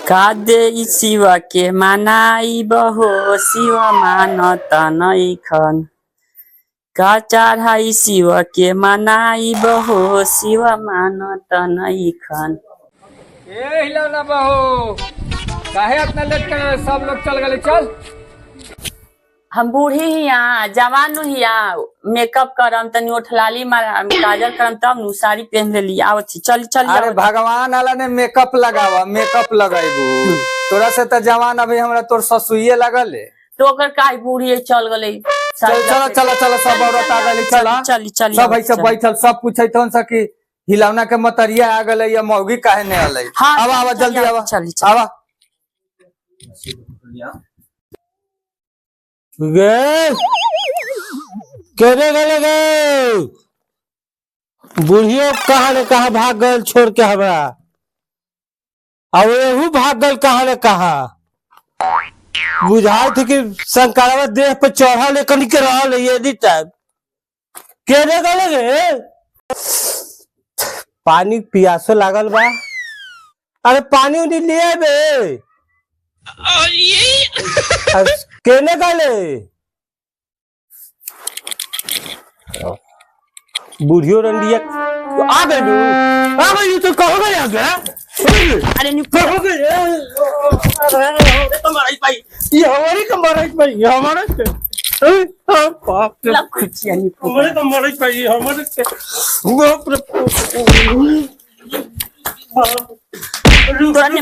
कादे शिव के मनाई बहो शिव मानत नैखन। का चढ़ाई शिव के मनाई बहो शिव मानत नैखन। ए हिलौना बहू काहे इतना लेट कर सब लोग चल गए। चल हम बूढ़ी हिया जवान हिया मेकअप करम तनी ओठलाली मारम काजल करम तब नु साड़ी पहन लेली आवत चल चल। अरे भगवान वाला ने मेकअप लगावा मेकअप लगाइबू तोरा से त जवान अभी हमरा तोर ससुइए लगल है तो ओकर काहे बूढ़ी चल गले। चल चल चल चल सब औरत आ गई। चला चल चल सब ऐसे बैठल सब पूछे थन स कि हिलौना के मतरिया आ गले या मौगी काहे ने आले। आवा आवा जल्दी आवा आवा गे केरे गले गे बुढ़ियो कहाँ ने कहाँ भाग गल छोड़ के हमरा और एहू भाग गल कहाँ ने कहाँ। बुझाई थी कि शंकरवा देह पे चढ़ा ले कनी के रहल है ये टाइम केरे गले गे। पानी पियासो लागल बा अरे पानी उनी ले बे केने गले बुढ़ियो रंडिया आ गई तो कहो गए आ गया। अरे नहीं कहो गए तुम्हारी पाई ये हमारी कमराई पाई हमारे बाप रे खुचिया नहीं हमारे कमराई पाई हमारे बाप रे तोरा ने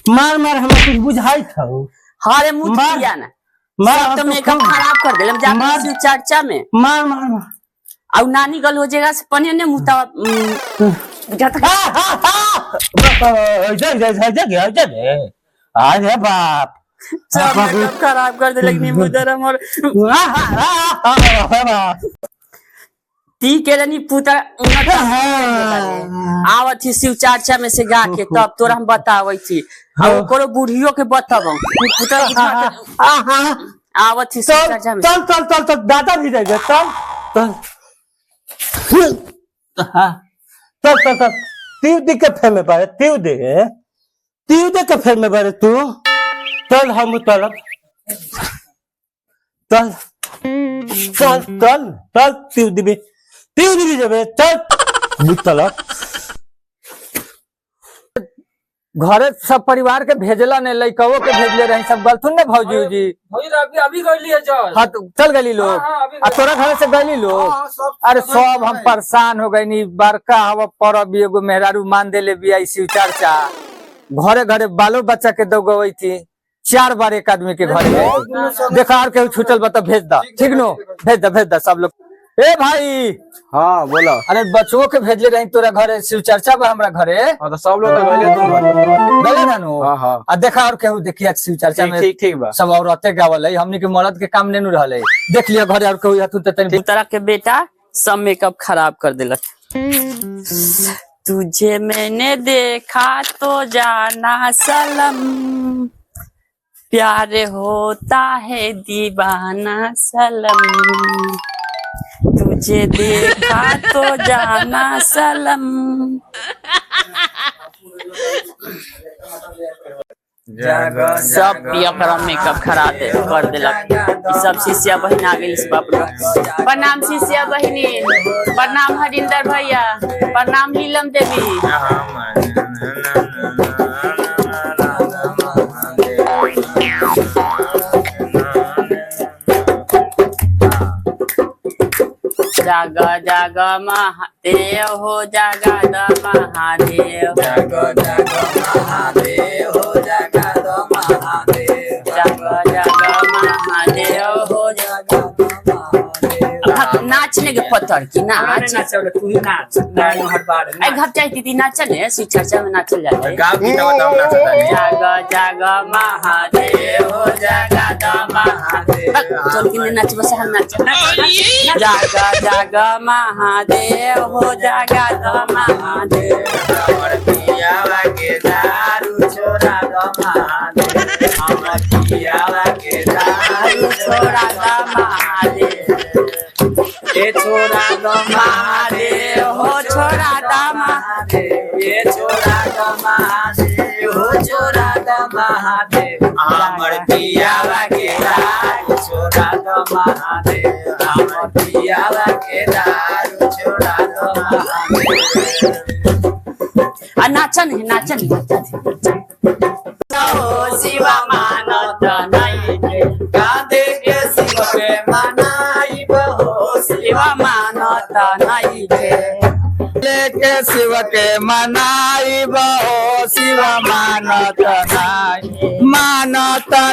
मार मार हमें कुछ बुझाई था। हारे मुझ किया ना मार तो मेकअप खराब कर देलम जाके चर्चा में मार मार मार और नानी गल हो जाएगा से पने ने मुता अरे बाप सब खराब कर दे लगनी मुदर हमर ती के रनी पुता आवत थी शिव चर्चा में से गा के तब तोरा हम बतावै थी और करो बूढ़ियो के बताबो पुता आवत थी शिव चर्चा में। चल चल चल चल दादा भी रहेगा चल चल चल चल चल तीव दे के फेर में बारे तीव दे के फेर में बारे तू चल हम चलब चल चल चल चल तीव दीबी जबे चल चलब घरे सब परिवार के भेजला ने लइकवो के भेजले रही सब गलथुन ने भौजी जी अभी गइली है चल। हाँ तो चल गली लोग आ तोरा घर से गली लोग। अरे सब हम परेशान हो गई नी बड़का हवा परब एगो मेहरारू मान देले बिया शिव चर्चा घरे घरे बालो बच्चा के दौगवई थी 4 बार एक आदमी के घरे देखा के छूटल बता भेज दा ठीक नो भेज दा सब लोग। ए भाई हाँ बोलो। अरे बच्चों के भेजले रही तोरा घरे शिव चर्चा बा हमरा घरे। हाँ तो सब लोग गले ना नो आ देखा और केहू देखिया शिव चर्चा में ठीक बा सब औरतें गावल है हमनी के मर्द के काम नहीं रहल है देख लिया घरे और कोई तू तरह के बेटा सब मेकअप खराब कर देलक। तुझे मैंने देखा तो जाना सनम प्यार होता है दीवाना सनम तुझे देखा तो जाना सनम। सब पिया मेकअप खराब कर देलक। सब शिष्या बहन आ गई बाप रे। प्रणाम शिष्या बहिनी प्रणाम हरिंदर भैया प्रणाम नीलम देवी। जाग जाग महादेव हो जगद महादेव जाग जाग महादेव हो जगद महादेव जाग जाग महादेव हो जगद महादेव। नाचने के पत्थर की नाच तू ही नाच हर बार आई घर चाहे दीदी नाचल है शिव चर्चा में नाचल जाते हैं गाँव की बताओ ना जाग जाग महादेव हो जाग महादेव चल कि नाच बस हम नाच जाग जाग महादेव हो जाग महादेव हमर पियावा के दारू छोड़ा दो महादेव हमर पियावा के दारू छोड़ा दा महादेव ये छोड़ा दो महादेव हो छोड़ा दा महादेव ये छोड़ा दो महादेव हो छोड़ा दो महादेव हमर पियावा के दारू छोड़ा दो महादेव हमर पियावा के दारू छोड़ा दो महादेव नाचन है नाचन शिवा मानत नहीं गाँधे के शिव के मनाई बहो शिवा मानत नहीं लेके शिव के मनाई बहो शिव मानत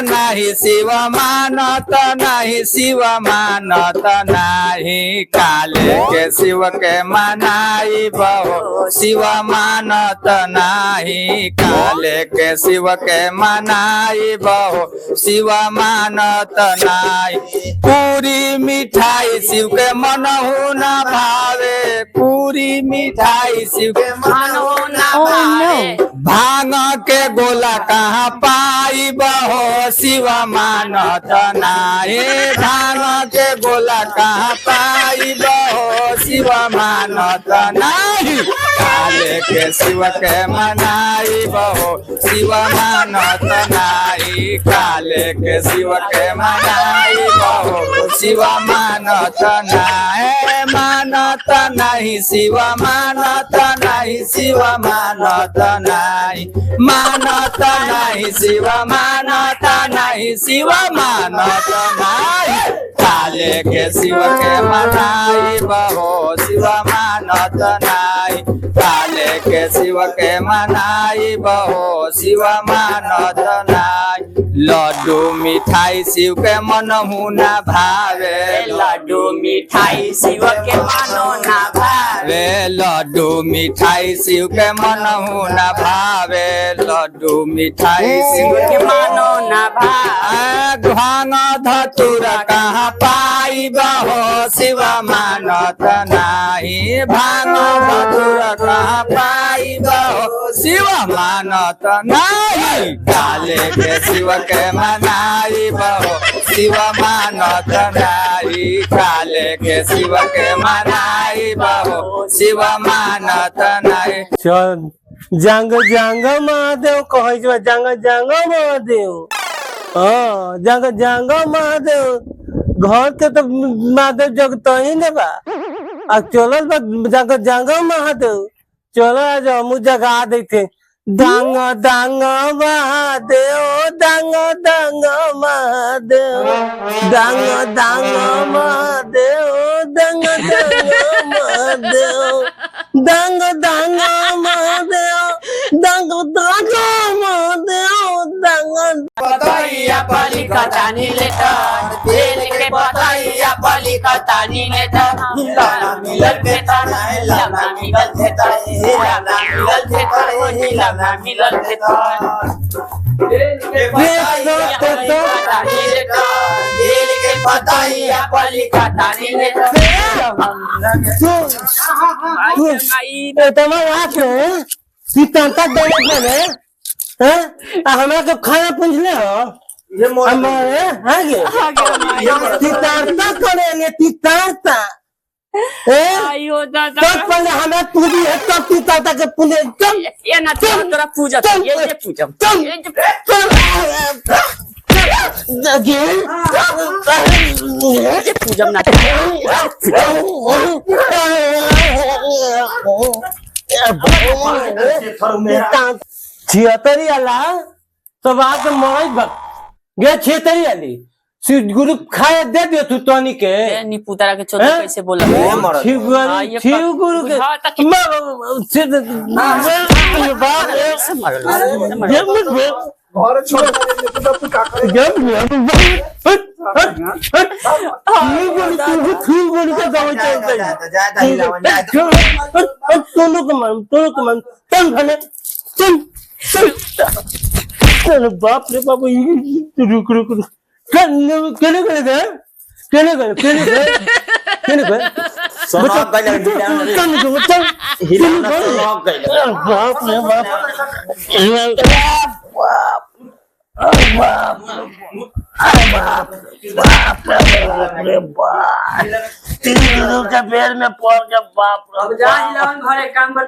नहीं शिव मानत नहीं शिव मानत नहीं काले के शिव के मनाई बहो शिव मानत नहीं काले के शिव के मनाई बहो शिव मानत नहीं पूरी मिठाई शिव के मनहु न भावे पूरी मिठाई शिव के मानो ना भावे भांग के गोला कहाँ पाई बहो शिव मानत नाही भांग के गोला कहाँ पाई बहो शिव मानत नाही काले के शिव के मनाई बहो शिव मानत नाही काले के शिव के मनाई बहो शिव मानत नाही मानत नहीं शिव मानत नहीं शिव मानत नहीं मानत नहीं शिव मानत नहीं शिव मानत नहीं काले के शिव के मनाई बहो शिव मानत नहीं काले के शिव के मनाई बहो शिव मानत नहीं लड्डू मिठाई शिव के मनहु न भावे लड्डू मिठाई शिव के मानो ना भावे लड्डू मिठाई शिव के मनहु न भावे लड्डू मिठाई शिव के मानो ना भावे भांग धतुर कहाँ पाई बहो शिव मानत नाही भांग धतुर कहाँ पाई बहो शिव मानत नाही काले के शिव के मनाई बहो शिव मानत नाही काले के शिव के मनाई बहो शिव मानत नाही चल जांग जांग महादेव कहै छै जांग जांग महादेव हाँ जांग जांग महादेव घर के तो महादेव जगत ही ने बा आ चलल बा जांग जांग महादेव चलो आज हम जगा देते डांग डांग महादेव डांग डांग महादेव डांग डांग महादेव डांग डांग महादेव डांग डांग महादेव डांग डांग महादेव डांग पतैया पली कतानी लेटर तेल के पतैया पली कतानी लेटर लाना मिलल बेटर लाना मिलल बेटर लाना मिलल बेटर ओ लाना मिलल बेटर तेल के पतैया पली कतानी लेटर तुम्हारा सीता देने हैं हमरा को खाना पूछले हो हमारे आगे तीतारता करेंगे तीतारता आयो दादा तब पहले हमें पूरी है तब तीतारता के पूरे तब ये ना तोरा पूजा ये पूजा ये पूजा ना छिहत्तरी आला तब आके मरई बक गे छिहत्तरी आली गुरु खाए दे दियो तू तोनी के नीपू तारा के चोट कैसे बोला शिव गुरु के घर छोड़ बोल के गाँव चलते चल भले चल बाप रे बाप रुक रुक रुक केने गए बाप रे के पेड़ में पड़ के बाप घरे काम पर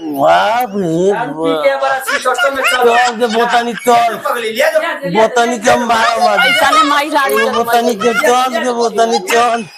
बाप रे बाप बोतानी चल बोतानी के मारा ऐसा नहीं माई लाड़ी बोतानी के चल